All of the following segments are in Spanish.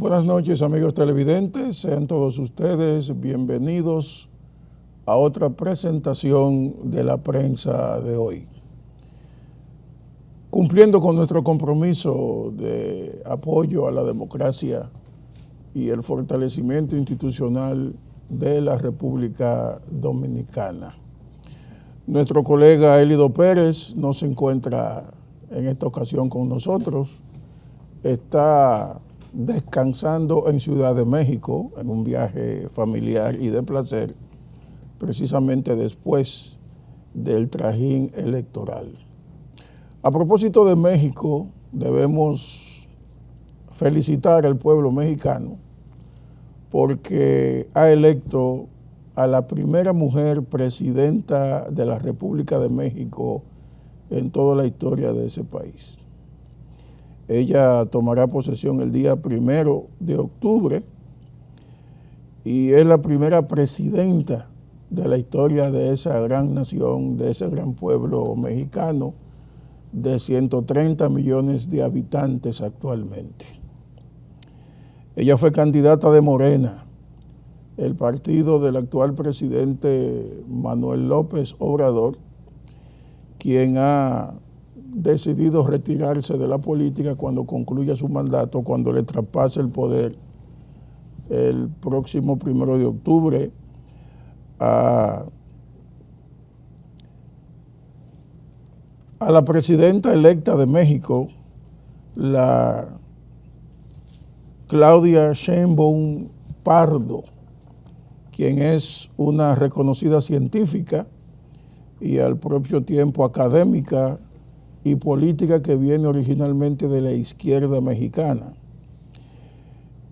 Buenas noches, amigos televidentes, sean todos ustedes bienvenidos a otra presentación de la prensa de hoy. Cumpliendo con nuestro compromiso de apoyo a la democracia y el fortalecimiento institucional de la República Dominicana. Nuestro colega Elido Pérez no se encuentra en esta ocasión con nosotros, está descansando en Ciudad de México en un viaje familiar y de placer, precisamente después del trajín electoral. A propósito de México, debemos felicitar al pueblo mexicano porque ha electo a la primera mujer presidenta de la República de México en toda la historia de ese país. Ella tomará posesión el día 1 de octubre y es la primera presidenta de la historia de esa gran nación, de ese gran pueblo mexicano de 130 millones de habitantes actualmente. Ella fue candidata de Morena, el partido del actual presidente Manuel López Obrador, quien ha decidido retirarse de la política cuando concluya su mandato, cuando le traspase el poder el próximo 1 de octubre a la presidenta electa de México, la Claudia Sheinbaum Pardo, quien es una reconocida científica y al propio tiempo académica y política que viene originalmente de la izquierda mexicana.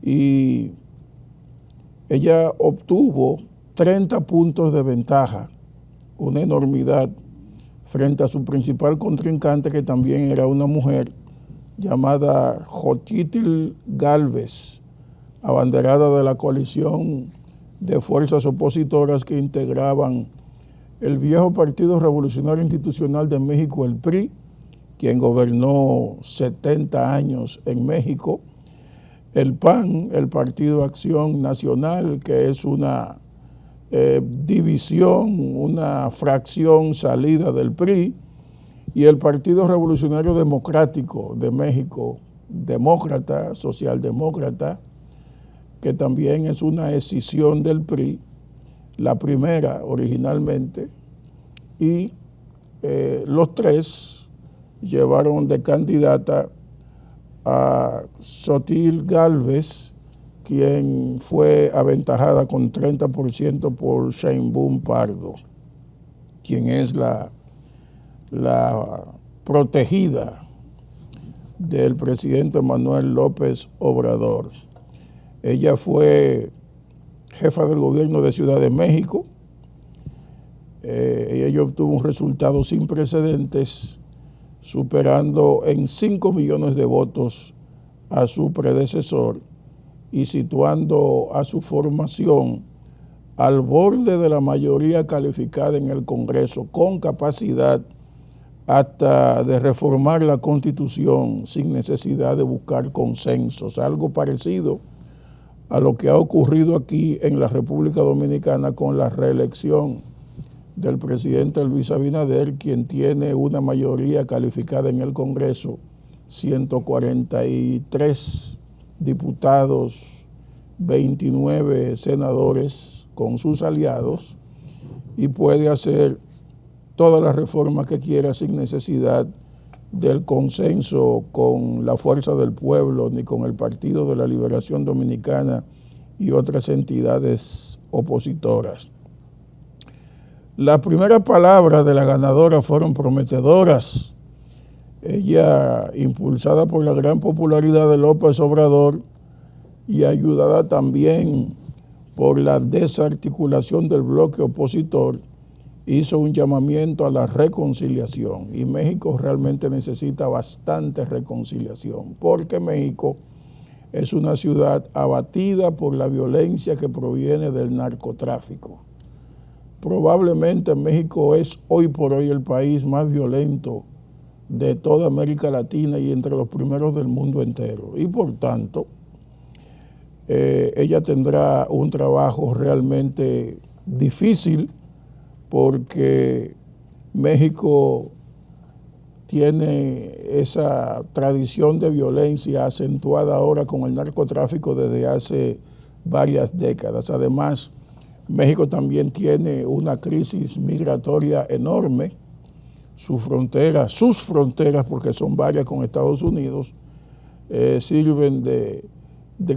Y ella obtuvo 30 puntos de ventaja, una enormidad, frente a su principal contrincante, que también era una mujer llamada Xochitl Gálvez, abanderada de la coalición de fuerzas opositoras que integraban el viejo Partido Revolucionario Institucional de México, el PRI, quien gobernó 70 años en México, el PAN, el Partido Acción Nacional, que es una división, una fracción salida del PRI, y el Partido Revolucionario Democrático de México, demócrata, socialdemócrata, que también es una escisión del PRI, la primera originalmente, y los tres llevaron de candidata a Xochitl Gálvez, quien fue aventajada con 30% por Sheinbaum Pardo, quien es la protegida del presidente Manuel López Obrador. Ella fue jefa del gobierno de Ciudad de México. Ella obtuvo un resultado sin precedentes, superando en 5 millones de votos a su predecesor y situando a su formación al borde de la mayoría calificada en el Congreso, con capacidad hasta de reformar la Constitución sin necesidad de buscar consensos, algo parecido a lo que ha ocurrido aquí en la República Dominicana con la reelección del presidente Luis Abinader, quien tiene una mayoría calificada en el Congreso, 143 diputados, 29 senadores con sus aliados, y puede hacer todas las reformas que quiera sin necesidad del consenso con la Fuerza del Pueblo ni con el Partido de la Liberación Dominicana y otras entidades opositoras. Las primeras palabras de la ganadora fueron prometedoras. Ella, impulsada por la gran popularidad de López Obrador y ayudada también por la desarticulación del bloque opositor, hizo un llamamiento a la reconciliación, y México realmente necesita bastante reconciliación, porque México es una ciudad abatida por la violencia que proviene del narcotráfico. Probablemente México es hoy por hoy el país más violento de toda América Latina y entre los primeros del mundo entero. Y por tanto, ella tendrá un trabajo realmente difícil porque México tiene esa tradición de violencia acentuada ahora con el narcotráfico desde hace varias décadas. Además, México también tiene una crisis migratoria enorme. Sus fronteras, porque son varias con Estados Unidos, sirven de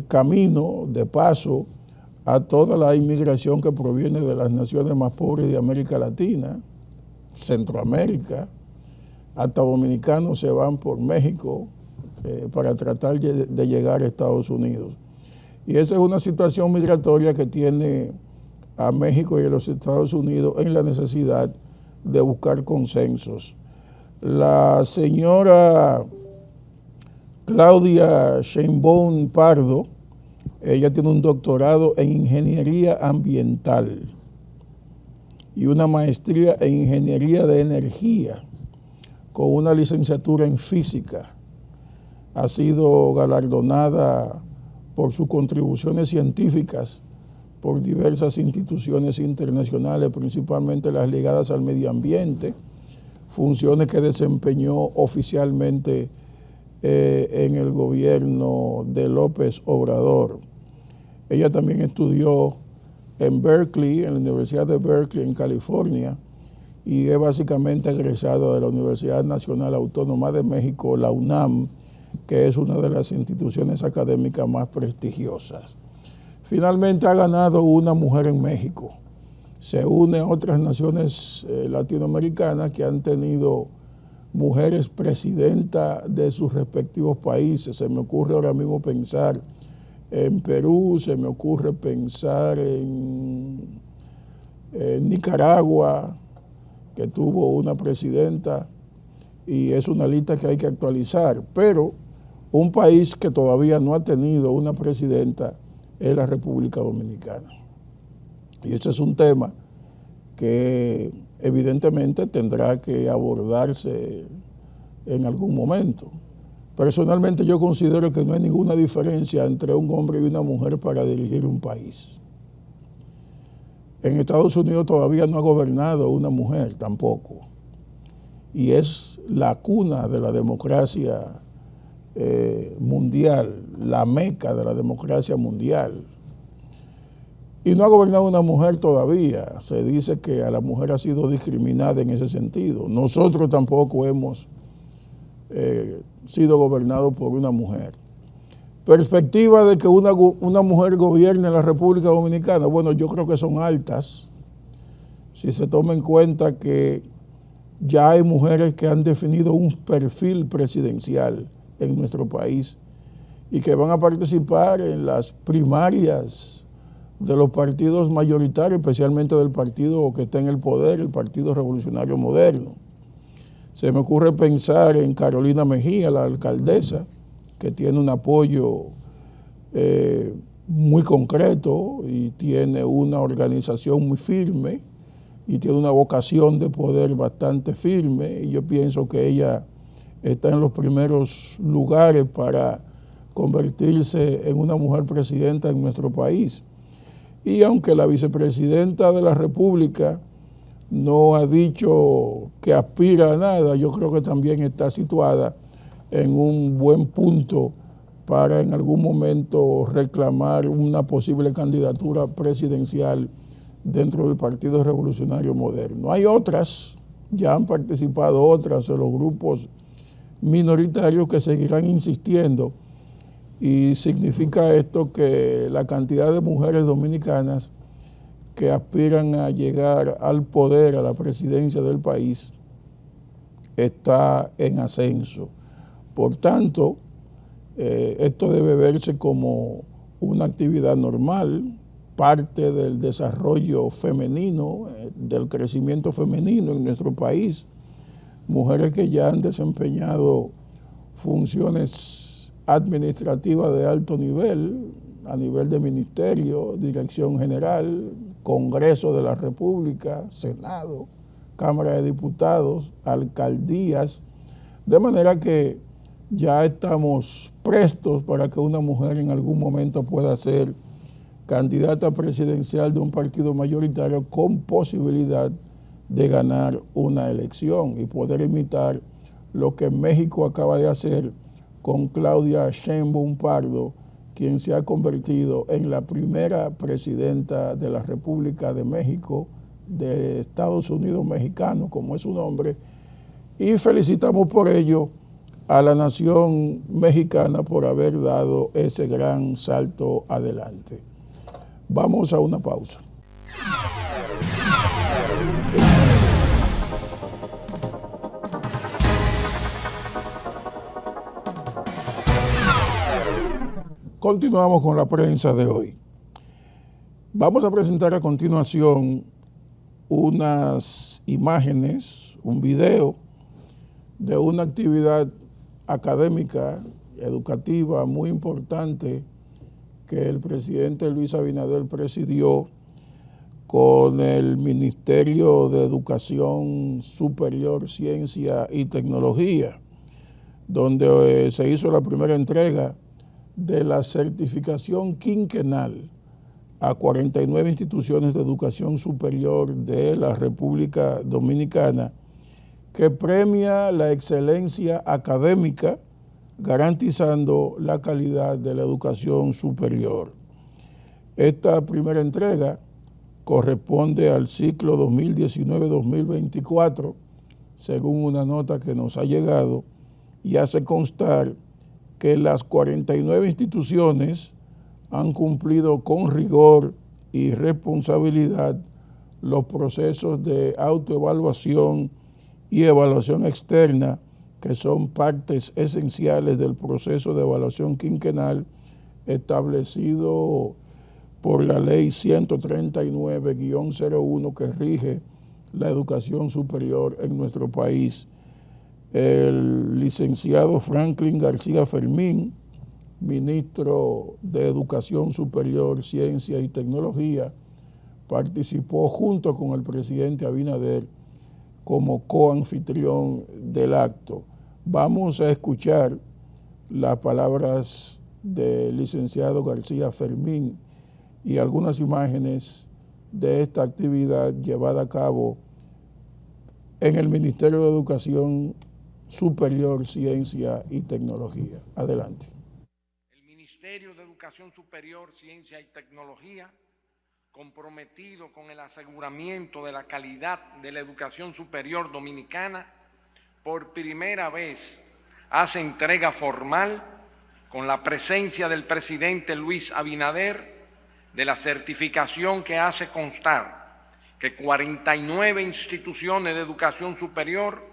camino, de paso, a toda la inmigración que proviene de las naciones más pobres de América Latina, Centroamérica. Hasta dominicanos se van por México para tratar de llegar a Estados Unidos. Y esa es una situación migratoria que tiene a México y a los Estados Unidos en la necesidad de buscar consensos. La señora Claudia Sheinbaum Pardo, ella tiene un doctorado en ingeniería ambiental y una maestría en ingeniería de energía con una licenciatura en física. Ha sido galardonada por sus contribuciones científicas por diversas instituciones internacionales, principalmente las ligadas al medio ambiente, funciones que desempeñó oficialmente en el gobierno de López Obrador. Ella también estudió en Berkeley, en la Universidad de Berkeley, en California, y es básicamente egresada de la Universidad Nacional Autónoma de México, la UNAM, que es una de las instituciones académicas más prestigiosas. Finalmente ha ganado una mujer en México. Se une a otras naciones latinoamericanas que han tenido mujeres presidentas de sus respectivos países. Se me ocurre ahora mismo pensar en Perú, se me ocurre pensar en Nicaragua, que tuvo una presidenta, y es una lista que hay que actualizar. Pero un país que todavía no ha tenido una presidenta es la República Dominicana. Y ese es un tema que evidentemente tendrá que abordarse en algún momento. Personalmente yo considero que no hay ninguna diferencia entre un hombre y una mujer para dirigir un país. En Estados Unidos todavía no ha gobernado una mujer tampoco. Y es la cuna de la democracia mundial, la meca de la democracia mundial. Y no ha gobernado una mujer todavía. Se dice que a la mujer ha sido discriminada en ese sentido. Nosotros tampoco hemos sido gobernados por una mujer. Perspectiva de que una mujer gobierne en la República Dominicana, bueno, yo creo que son altas, si se toma en cuenta que ya hay mujeres que han definido un perfil presidencial en nuestro país y que van a participar en las primarias de los partidos mayoritarios, especialmente del partido que está en el poder, el Partido Revolucionario Moderno. Se me ocurre pensar en Carolina Mejía, la alcaldesa, que tiene un apoyo muy concreto y tiene una organización muy firme y tiene una vocación de poder bastante firme, y yo pienso que ella está en los primeros lugares para convertirse en una mujer presidenta en nuestro país. Y aunque la vicepresidenta de la República no ha dicho que aspira a nada, yo creo que también está situada en un buen punto para en algún momento reclamar una posible candidatura presidencial dentro del Partido Revolucionario Moderno. Hay otras, ya han participado otras de los grupos minoritarios que seguirán insistiendo, y significa esto que la cantidad de mujeres dominicanas que aspiran a llegar al poder, a la presidencia del país, está en ascenso. Por tanto, esto debe verse como una actividad normal, parte del desarrollo femenino, del crecimiento femenino en nuestro país. Mujeres que ya han desempeñado funciones administrativas de alto nivel, a nivel de ministerio, dirección general, Congreso de la República, Senado, Cámara de Diputados, alcaldías, de manera que ya estamos prestos para que una mujer en algún momento pueda ser candidata presidencial de un partido mayoritario con posibilidad de ganar una elección y poder imitar lo que México acaba de hacer con Claudia Sheinbaum Pardo, quien se ha convertido en la primera presidenta de la República de México, de Estados Unidos mexicano, como es su nombre, y felicitamos por ello a la nación mexicana por haber dado ese gran salto adelante. Vamos a una pausa. Continuamos con la prensa de hoy. Vamos a presentar a continuación unas imágenes, un video de una actividad académica, educativa muy importante que el presidente Luis Abinader presidió con el Ministerio de Educación Superior, Ciencia y Tecnología, donde se hizo la primera entrega de la certificación quinquenal a 49 instituciones de educación superior de la República Dominicana, que premia la excelencia académica, garantizando la calidad de la educación superior. Esta primera entrega corresponde al ciclo 2019-2024, según una nota que nos ha llegado, y hace constar que las 49 instituciones han cumplido con rigor y responsabilidad los procesos de autoevaluación y evaluación externa, que son partes esenciales del proceso de evaluación quinquenal establecido por la Ley 139-01 que rige la educación superior en nuestro país. El licenciado Franklin García Fermín, ministro de Educación Superior, Ciencia y Tecnología, participó junto con el presidente Abinader como coanfitrión del acto. Vamos a escuchar las palabras del licenciado García Fermín y algunas imágenes de esta actividad llevada a cabo en el Ministerio de Educación Superior, Ciencia y Tecnología. Adelante. El Ministerio de Educación Superior, Ciencia y Tecnología, comprometido con el aseguramiento de la calidad de la educación superior dominicana, por primera vez hace entrega formal, con la presencia del presidente Luis Abinader, de la certificación que hace constar que 49 instituciones de educación superior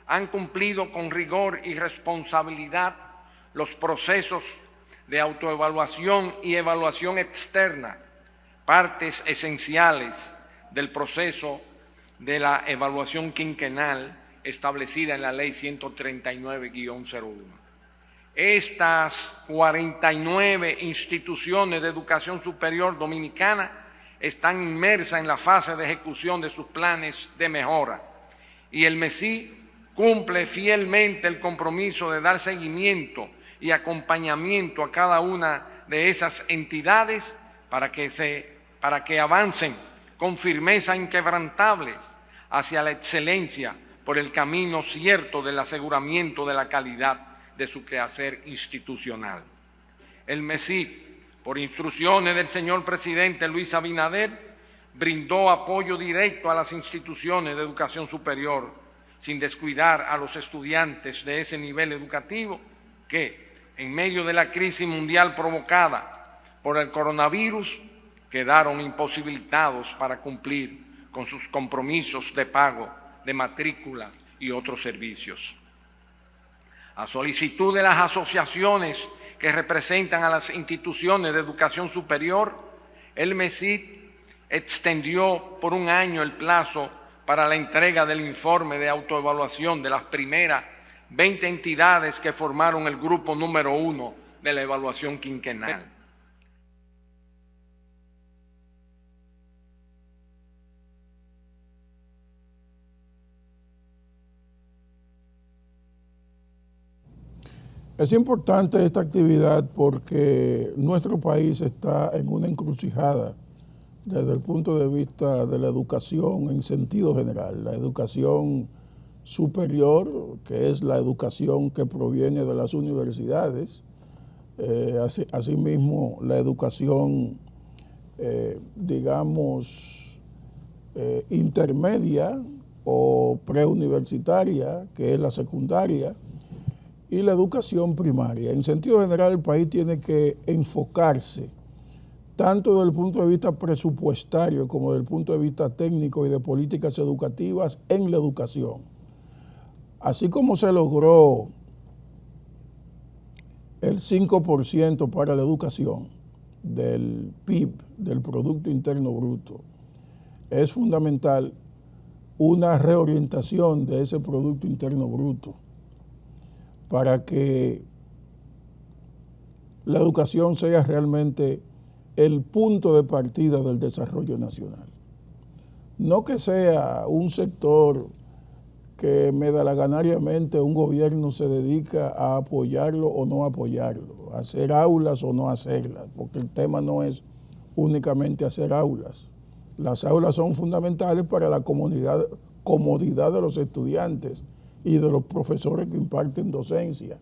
han cumplido con rigor y responsabilidad los procesos de autoevaluación y evaluación externa, partes esenciales del proceso de la evaluación quinquenal establecida en la Ley 139-01. Estas 49 instituciones de educación superior dominicana están inmersas en la fase de ejecución de sus planes de mejora y el MESI cumple fielmente el compromiso de dar seguimiento y acompañamiento a cada una de esas entidades para que avancen con firmeza inquebrantables hacia la excelencia por el camino cierto del aseguramiento de la calidad de su quehacer institucional. El MESI, por instrucciones del señor presidente Luis Abinader, brindó apoyo directo a las instituciones de educación superior, sin descuidar a los estudiantes de ese nivel educativo que, en medio de la crisis mundial provocada por el coronavirus, quedaron imposibilitados para cumplir con sus compromisos de pago de matrícula y otros servicios. A solicitud de las asociaciones que representan a las instituciones de educación superior, el MESID extendió por un año el plazo para la entrega del informe de autoevaluación de las primeras 20 entidades que formaron el grupo número 1 de la evaluación quinquenal. Es importante esta actividad porque nuestro país está en una encrucijada desde el punto de vista de la educación en sentido general. La educación superior, que es la educación que proviene de las universidades, asimismo la educación, intermedia o preuniversitaria, que es la secundaria, y la educación primaria. En sentido general, el país tiene que enfocarse tanto desde el punto de vista presupuestario como desde el punto de vista técnico y de políticas educativas en la educación. Así como se logró el 5% para la educación del PIB, del Producto Interno Bruto, es fundamental una reorientación de ese Producto Interno Bruto para que la educación sea realmente el punto de partida del desarrollo nacional. No que sea un sector que medalaganariamente un gobierno se dedica a apoyarlo o no apoyarlo, a hacer aulas o no hacerlas, porque el tema no es únicamente hacer aulas. Las aulas son fundamentales para la comodidad de los estudiantes y de los profesores que imparten docencia,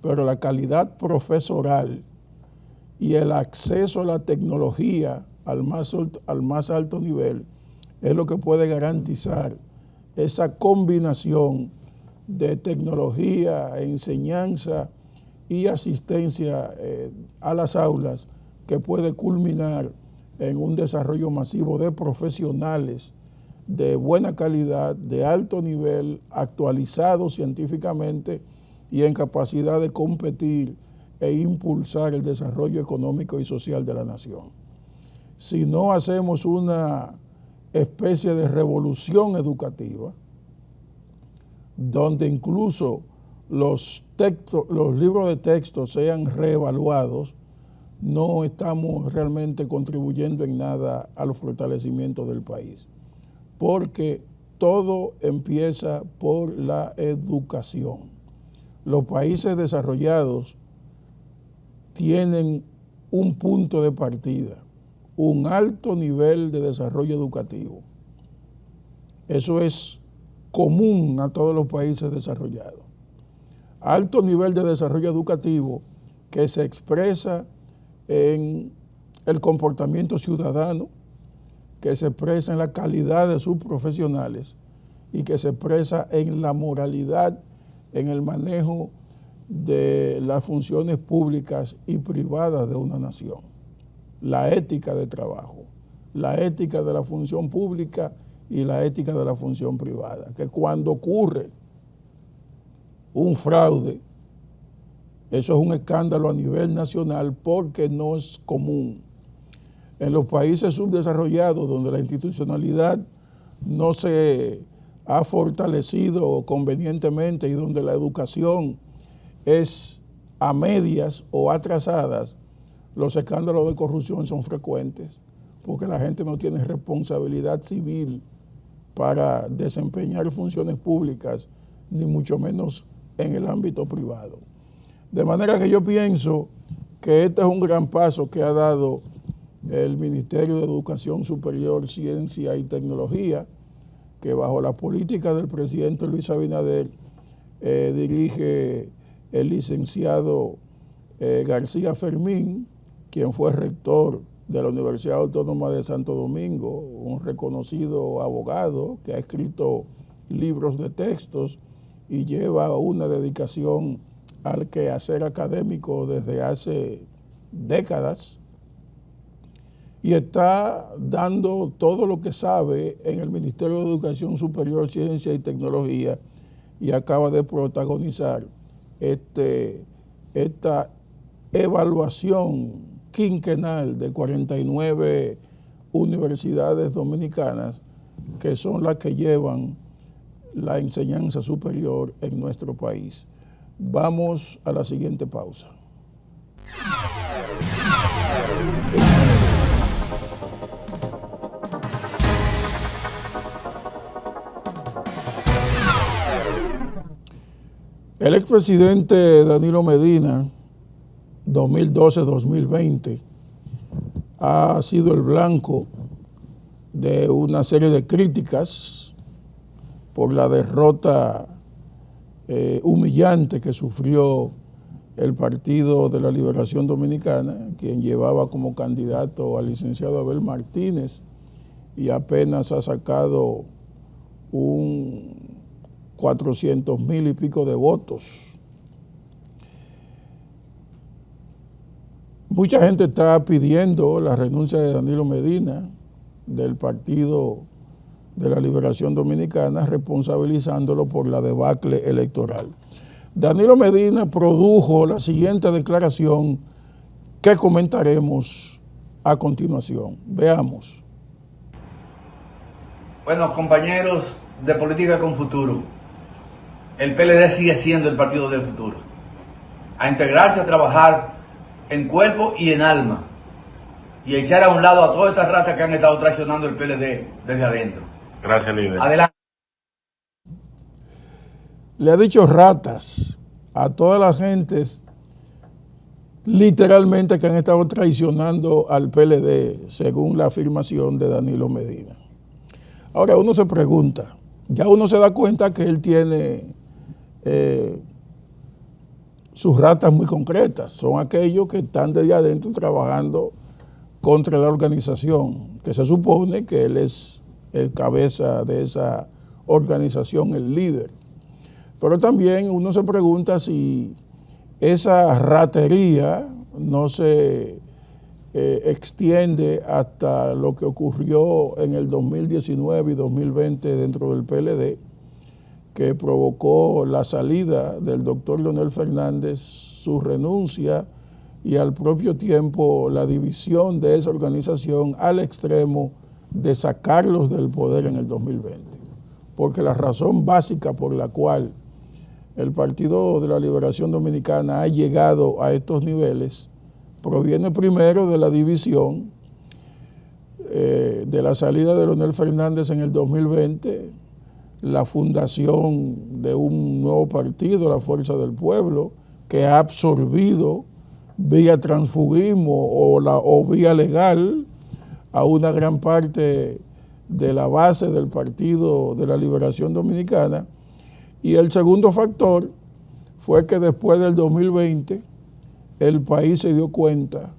pero la calidad profesoral y el acceso a la tecnología al más alto nivel es lo que puede garantizar esa combinación de tecnología, enseñanza y asistencia a las aulas que puede culminar en un desarrollo masivo de profesionales de buena calidad, de alto nivel, actualizados científicamente y en capacidad de competir e impulsar el desarrollo económico y social de la nación. Si no hacemos una especie de revolución educativa, donde incluso los libros de texto sean reevaluados, no estamos realmente contribuyendo en nada al fortalecimiento del país, porque todo empieza por la educación. Los países desarrollados tienen un punto de partida, un alto nivel de desarrollo educativo. Eso es común a todos los países desarrollados. Alto nivel de desarrollo educativo que se expresa en el comportamiento ciudadano, que se expresa en la calidad de sus profesionales y que se expresa en la moralidad, en el manejo de las funciones públicas y privadas de una nación. La ética de trabajo, la ética de la función pública y la ética de la función privada, que cuando ocurre un fraude, eso es un escándalo a nivel nacional porque no es común. En los países subdesarrollados, donde la institucionalidad no se ha fortalecido convenientemente y donde la educación es a medias o atrasadas, los escándalos de corrupción son frecuentes porque la gente no tiene responsabilidad civil para desempeñar funciones públicas, ni mucho menos en el ámbito privado. De manera que yo pienso que este es un gran paso que ha dado el Ministerio de Educación Superior, Ciencia y Tecnología, que bajo la política del presidente Luis Abinader dirige el licenciado García Fermín, quien fue rector de la Universidad Autónoma de Santo Domingo, un reconocido abogado que ha escrito libros de textos y lleva una dedicación al quehacer académico desde hace décadas, y está dando todo lo que sabe en el Ministerio de Educación Superior, Ciencia y Tecnología, y acaba de protagonizar esta evaluación quinquenal de 49 universidades dominicanas que son las que llevan la enseñanza superior en nuestro país. Vamos a la siguiente pausa. El expresidente Danilo Medina, 2012-2020, ha sido el blanco de una serie de críticas por la derrota humillante que sufrió el Partido de la Liberación Dominicana, quien llevaba como candidato al licenciado Abel Martínez y apenas ha sacado un 400,000 y pico de votos. Mucha gente está pidiendo la renuncia de Danilo Medina del Partido de la Liberación Dominicana, responsabilizándolo por la debacle electoral. Danilo Medina produjo la siguiente declaración que comentaremos a continuación. Veamos. Bueno, compañeros de Política con Futuro, el PLD sigue siendo el partido del futuro. A integrarse, a trabajar en cuerpo y en alma y a echar a un lado a todas estas ratas que han estado traicionando el PLD desde adentro. Gracias, líder. Adelante. Le ha dicho ratas a todas las gentes literalmente que han estado traicionando al PLD, según la afirmación de Danilo Medina. Ahora uno se pregunta, ya uno se da cuenta que él tiene sus ratas muy concretas, son aquellos que están desde adentro trabajando contra la organización, que se supone que él es el cabeza de esa organización, el líder. Pero también uno se pregunta si esa ratería no se extiende hasta lo que ocurrió en el 2019 y 2020 dentro del PLD, que provocó la salida del doctor Leonel Fernández, su renuncia y al propio tiempo la división de esa organización al extremo de sacarlos del poder en el 2020. Porque la razón básica por la cual el Partido de la Liberación Dominicana ha llegado a estos niveles proviene primero de la división, de la salida de Leonel Fernández en el 2020, la fundación de un nuevo partido, la Fuerza del Pueblo, que ha absorbido vía transfugismo o vía legal a una gran parte de la base del Partido de la Liberación Dominicana. Y el segundo factor fue que después del 2020 el país se dio cuenta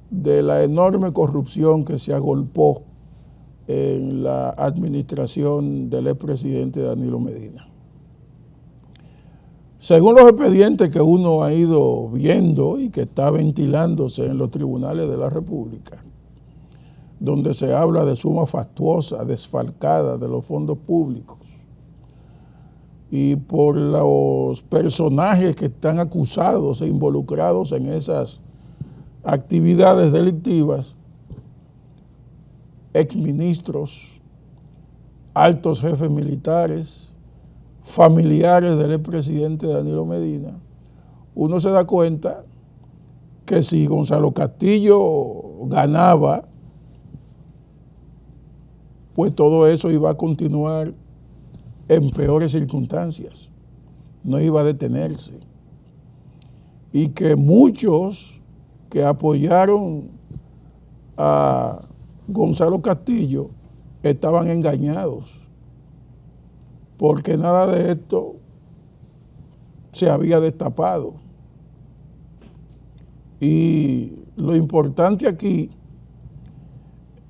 de la enorme corrupción que se agolpó en la administración del expresidente Danilo Medina. Según los expedientes que uno ha ido viendo y que está ventilándose en los tribunales de la República, donde se habla de suma fastuosa, desfalcada de los fondos públicos, y por los personajes que están acusados e involucrados en esas actividades delictivas, exministros, altos jefes militares, familiares del expresidente Danilo Medina, uno se da cuenta que si Gonzalo Castillo ganaba, pues todo eso iba a continuar en peores circunstancias, no iba a detenerse. Y que muchos que apoyaron a Gonzalo Castillo estaban engañados, porque nada de esto se había destapado. Y lo importante aquí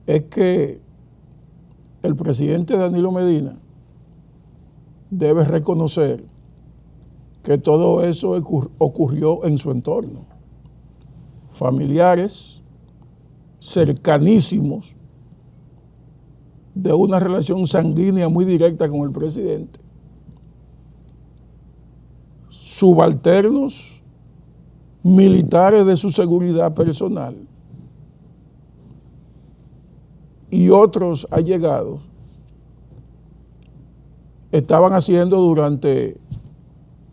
es que el presidente Danilo Medina debe reconocer que todo eso ocurrió en su entorno. Familiares cercanísimos de una relación sanguínea muy directa con el presidente, subalternos militares de su seguridad personal y otros allegados estaban haciendo durante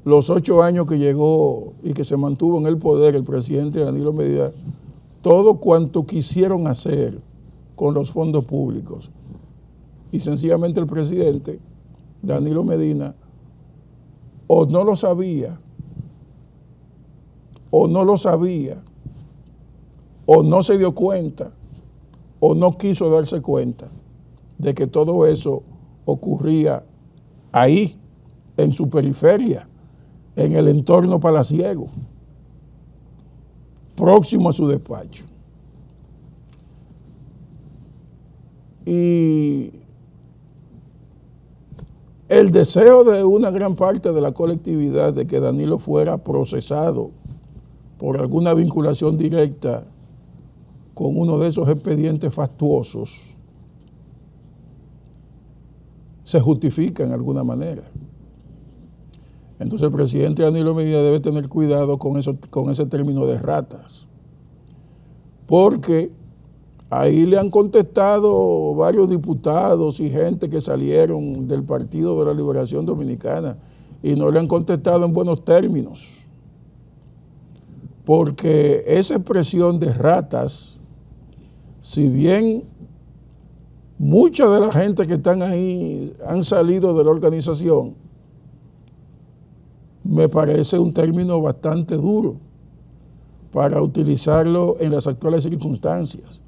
los 8 años que llegó y que se mantuvo en el poder el presidente Danilo Medina, todo cuanto quisieron hacer con los fondos públicos. Y sencillamente el presidente Danilo Medina o no lo sabía, o no lo sabía, o no se dio cuenta, o no quiso darse cuenta de que todo eso ocurría ahí, en su periferia, en el entorno palaciego, próximo a su despacho. Y el deseo de una gran parte de la colectividad de que Danilo fuera procesado por alguna vinculación directa con uno de esos expedientes fastuosos se justifica en alguna manera. Entonces el presidente Danilo Medina debe tener cuidado con ese término de ratas, porque ahí le han contestado varios diputados y gente que salieron del Partido de la Liberación Dominicana y no le han contestado en buenos términos, porque esa expresión de ratas, si bien mucha de la gente que están ahí han salido de la organización, me parece un término bastante duro para utilizarlo en las actuales circunstancias.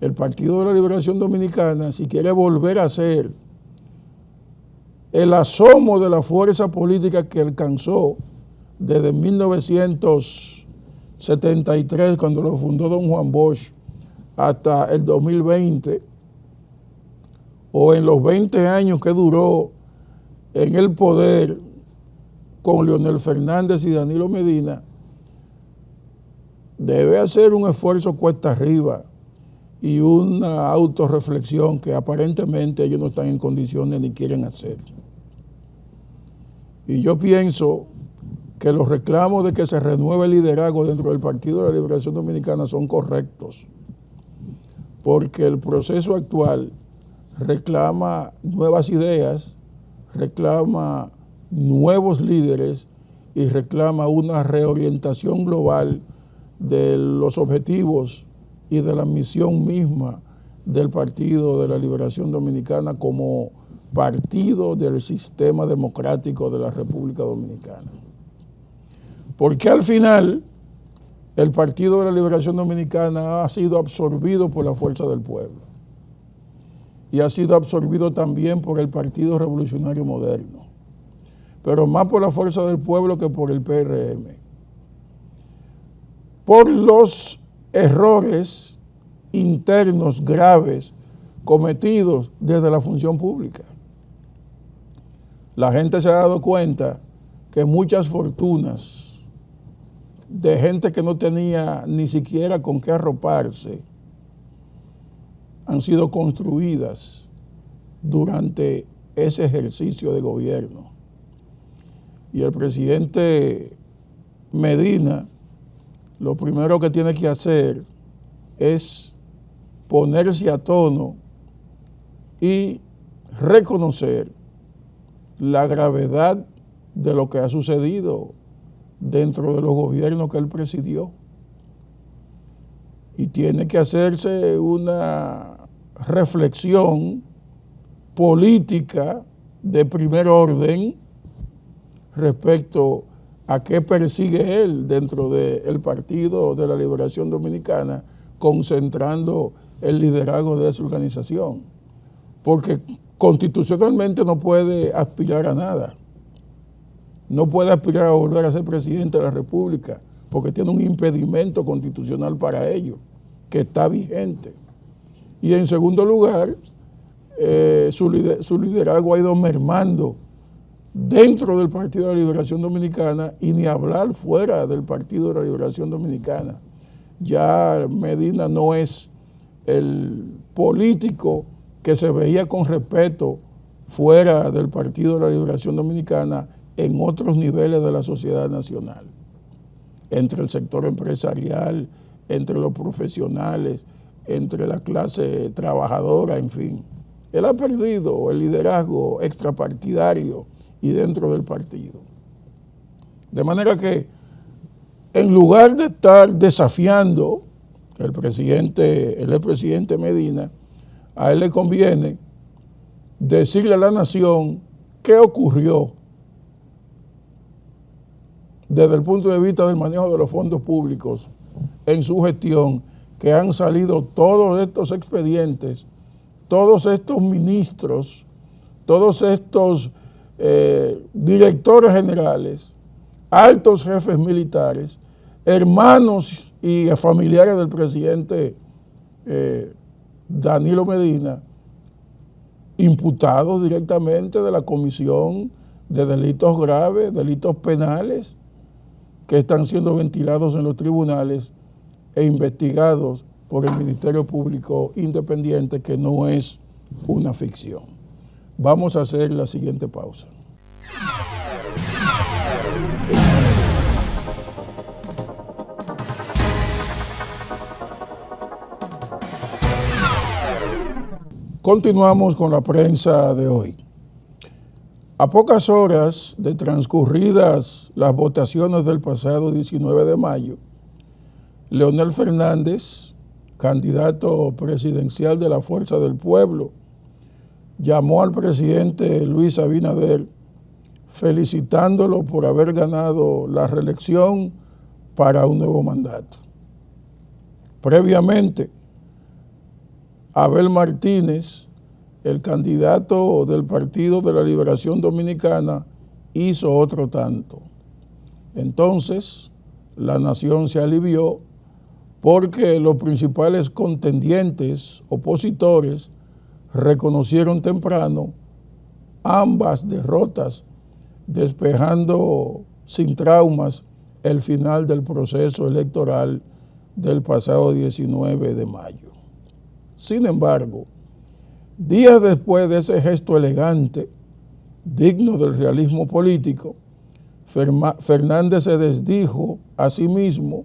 El Partido de la Liberación Dominicana, si quiere volver a ser el asomo de la fuerza política que alcanzó desde 1973, cuando lo fundó don Juan Bosch, hasta el 2020, o en los 20 años que duró en el poder con Leonel Fernández y Danilo Medina, debe hacer un esfuerzo cuesta arriba y una autorreflexión que aparentemente ellos no están en condiciones ni quieren hacer. Y yo pienso que los reclamos de que se renueve el liderazgo dentro del Partido de la Liberación Dominicana son correctos, porque el proceso actual reclama nuevas ideas, reclama nuevos líderes y reclama una reorientación global de los objetivos y de la misión misma del Partido de la Liberación Dominicana como partido del sistema democrático de la República Dominicana. Porque al final el Partido de la Liberación Dominicana ha sido absorbido por la fuerza del pueblo y ha sido absorbido también por el Partido Revolucionario Moderno, pero más por la fuerza del pueblo que por el PRM, por los errores internos graves cometidos desde la función pública. La gente se ha dado cuenta que muchas fortunas de gente que no tenía ni siquiera con qué arroparse han sido construidas durante ese ejercicio de gobierno. Y el presidente Medina lo primero que tiene que hacer es ponerse a tono y reconocer la gravedad de lo que ha sucedido dentro de los gobiernos que él presidió. Y tiene que hacerse una reflexión política de primer orden respecto a qué persigue él dentro del Partido de la Liberación Dominicana, concentrando el liderazgo de esa organización. Porque constitucionalmente no puede aspirar a nada. No puede aspirar a volver a ser presidente de la República, porque tiene un impedimento constitucional para ello, que está vigente. Y en segundo lugar, su liderazgo ha ido mermando dentro del Partido de la Liberación Dominicana y ni hablar fuera del Partido de la Liberación Dominicana. Ya Medina no es el político que se veía con respeto fuera del Partido de la Liberación Dominicana en otros niveles de la sociedad nacional, entre el sector empresarial, entre los profesionales, entre la clase trabajadora, en fin. Él ha perdido el liderazgo extrapartidario y dentro del partido. De manera que, en lugar de estar desafiando el expresidente Medina, a él le conviene decirle a la nación qué ocurrió desde el punto de vista del manejo de los fondos públicos en su gestión, que han salido todos estos expedientes, todos estos ministros, todos estos directores generales, altos jefes militares, hermanos y familiares del presidente Danilo Medina, imputados directamente de la Comisión de Delitos Graves, delitos penales, que están siendo ventilados en los tribunales e investigados por el Ministerio Público Independiente, que no es una ficción. Vamos a hacer la siguiente pausa. Continuamos con la prensa de hoy. A pocas horas de transcurridas las votaciones del pasado 19 de mayo, Leonel Fernández, candidato presidencial de la Fuerza del Pueblo, llamó al presidente Luis Abinader felicitándolo por haber ganado la reelección para un nuevo mandato. Previamente, Abel Martínez, el candidato del Partido de la Liberación Dominicana, hizo otro tanto. Entonces, la nación se alivió porque los principales contendientes, opositores, reconocieron temprano ambas derrotas, despejando sin traumas el final del proceso electoral del pasado 19 de mayo. Sin embargo, días después de ese gesto elegante, digno del realismo político, Fernández se desdijo a sí mismo,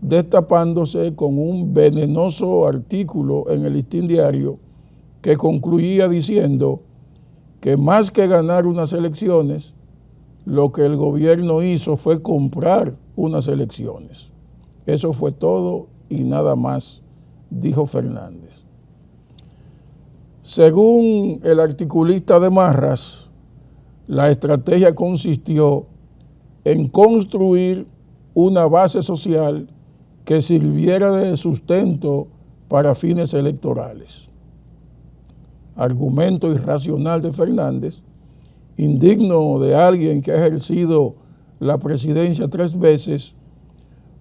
destapándose con un venenoso artículo en el Listín Diario que concluía diciendo que más que ganar unas elecciones, lo que el gobierno hizo fue comprar unas elecciones. Eso fue todo y nada más, dijo Fernández. Según el articulista de Marras, la estrategia consistió en construir una base social que sirviera de sustento para fines electorales. Argumento irracional de Fernández, indigno de alguien que ha ejercido la presidencia 3 veces,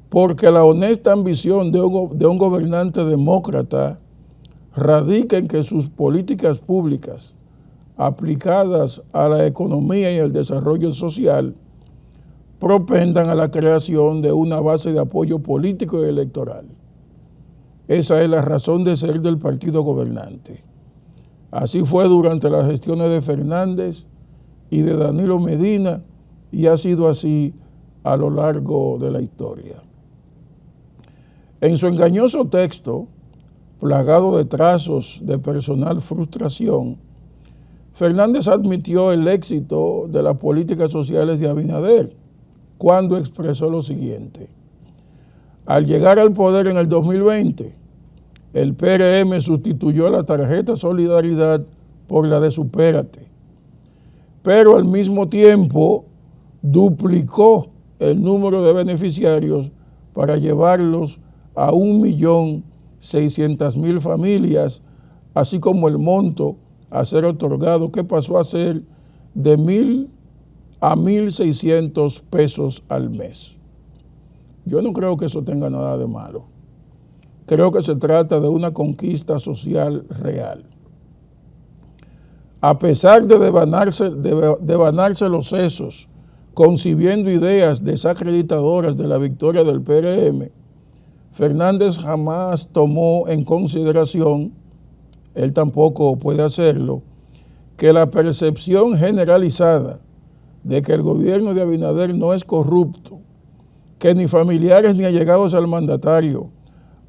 porque la honesta ambición de un gobernante demócrata radica en que sus políticas públicas aplicadas a la economía y el desarrollo social propendan a la creación de una base de apoyo político y electoral. Esa es la razón de ser del partido gobernante. Así fue durante las gestiones de Fernández y de Danilo Medina y ha sido así a lo largo de la historia. En su engañoso texto, plagado de trazos de personal frustración, Fernández admitió el éxito de las políticas sociales de Abinader cuando expresó lo siguiente: al llegar al poder en el 2020, el PRM sustituyó la tarjeta Solidaridad por la de Supérate, pero al mismo tiempo duplicó el número de beneficiarios para llevarlos a 1.600.000 familias, así como el monto a ser otorgado, que pasó a ser de 1.000 a 1.600 pesos al mes. Yo no creo que eso tenga nada de malo. Creo que se trata de una conquista social real. A pesar de devanarse los sesos, concibiendo ideas desacreditadoras de la victoria del PRM, Fernández jamás tomó en consideración, él tampoco puede hacerlo, que la percepción generalizada de que el gobierno de Abinader no es corrupto, que ni familiares ni allegados al mandatario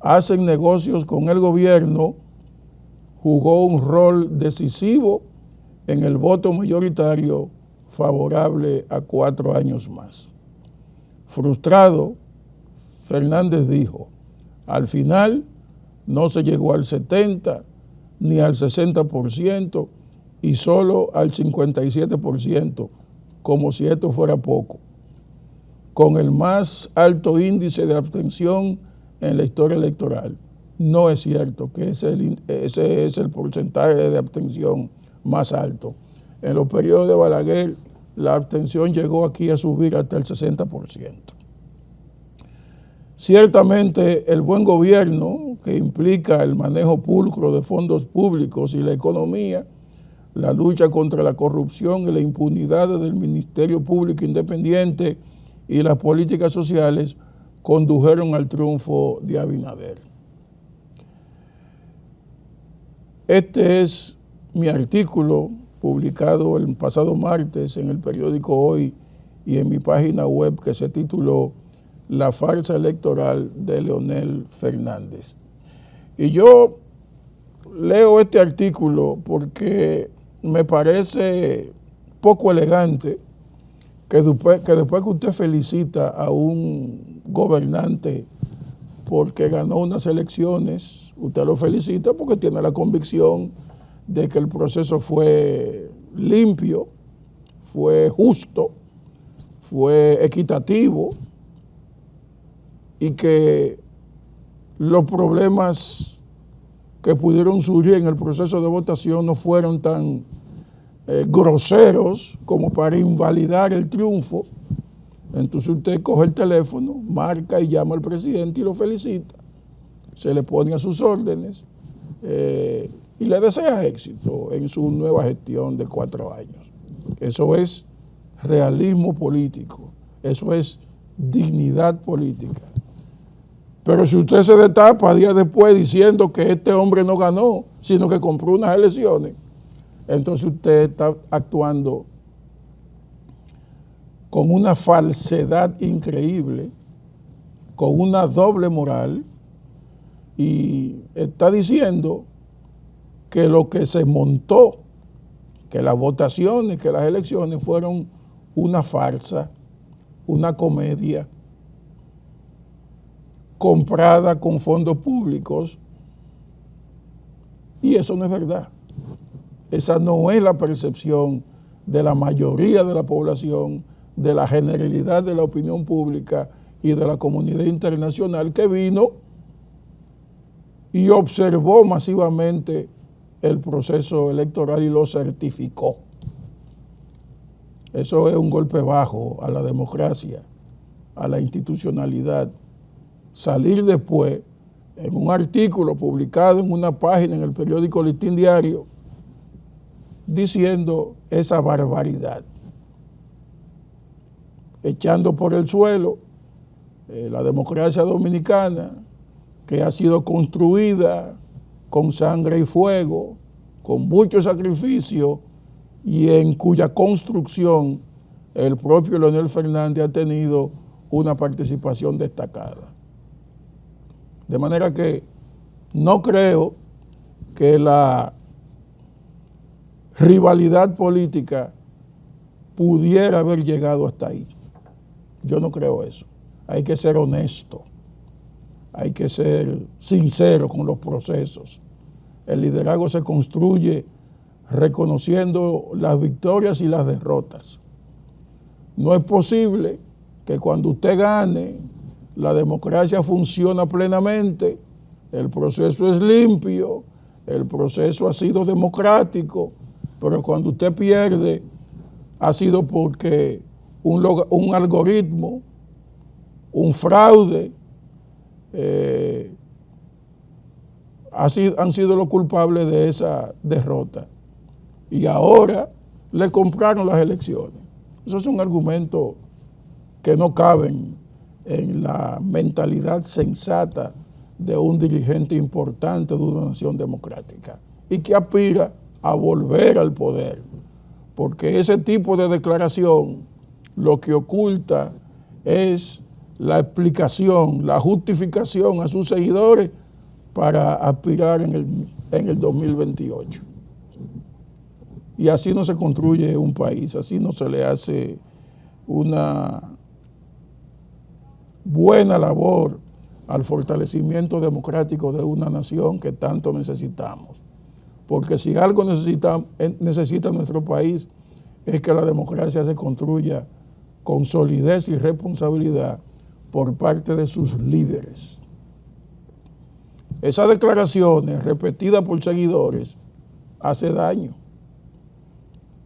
hacen negocios con el gobierno, jugó un rol decisivo en el voto mayoritario favorable a 4 años más. Frustrado, Fernández dijo: al final no se llegó al 70% ni al 60% y solo al 57%, como si esto fuera poco. con el más alto índice de abstención en la historia electoral. No es cierto que ese es el porcentaje de abstención más alto. En los periodos de Balaguer, la abstención llegó aquí a subir hasta el 60%. Ciertamente, el buen gobierno, que implica el manejo pulcro de fondos públicos y la economía, la lucha contra la corrupción y la impunidad del Ministerio Público Independiente y las políticas sociales, condujeron al triunfo de Abinader. Este es mi artículo publicado el pasado martes en el periódico Hoy y en mi página web, que se tituló La farsa electoral de Leonel Fernández. Y yo leo este artículo porque me parece poco elegante que después que usted felicita a un gobernante porque ganó unas elecciones, usted lo felicita porque tiene la convicción de que el proceso fue limpio, fue justo, fue equitativo y que los problemas que pudieron surgir en el proceso de votación no fueron tan groseros como para invalidar el triunfo. Entonces usted coge el teléfono, marca y llama al presidente y lo felicita, se le pone a sus órdenes y le desea éxito en su nueva gestión de 4 años. Eso es realismo político, eso es dignidad política. Pero si usted se destapa días después diciendo que este hombre no ganó, sino que compró unas elecciones, entonces usted está actuando con una falsedad increíble, con una doble moral, y está diciendo que lo que se montó, que las votaciones, que las elecciones fueron una farsa, una comedia comprada con fondos públicos, y eso no es verdad. Esa no es la percepción de la mayoría de la población, de la generalidad de la opinión pública y de la comunidad internacional que vino y observó masivamente el proceso electoral y lo certificó. Eso es un golpe bajo a la democracia, a la institucionalidad. Salir después, en un artículo publicado en una página en el periódico Listín Diario, diciendo esa barbaridad, echando por el suelo la democracia dominicana, que ha sido construida con sangre y fuego, con mucho sacrificio, y en cuya construcción el propio Leonel Fernández ha tenido una participación destacada. De manera que no creo que la rivalidad política pudiera haber llegado hasta ahí. Yo no creo eso. Hay que ser honesto, hay que ser sincero con los procesos. El liderazgo se construye reconociendo las victorias y las derrotas. No es posible que cuando usted gane, la democracia funciona plenamente, el proceso es limpio, el proceso ha sido democrático, pero cuando usted pierde, ha sido porque un algoritmo, un fraude, han sido los culpables de esa derrota. Y ahora le compraron las elecciones. Esos son argumentos que no caben en la mentalidad sensata de un dirigente importante de una nación democrática y que aspira a volver al poder, porque ese tipo de declaración lo que oculta es la explicación, la justificación a sus seguidores para aspirar en el 2028. Y así no se construye un país, así no se le hace una buena labor al fortalecimiento democrático de una nación que tanto necesitamos. Porque si algo necesita nuestro país es que la democracia se construya con solidez y responsabilidad por parte de sus líderes. Esas declaraciones repetidas por seguidores hace daño.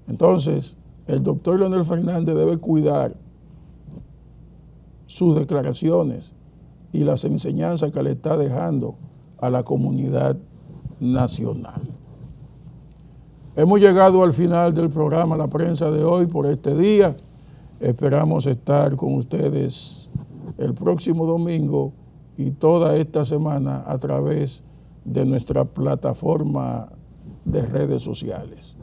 Entonces, el doctor Leonel Fernández debe cuidar sus declaraciones y las enseñanzas que le está dejando a la comunidad nacional. Hemos llegado al final del programa La Prensa de hoy por este día. Esperamos estar con ustedes el próximo domingo y toda esta semana a través de nuestra plataforma de redes sociales.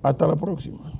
Hasta la próxima.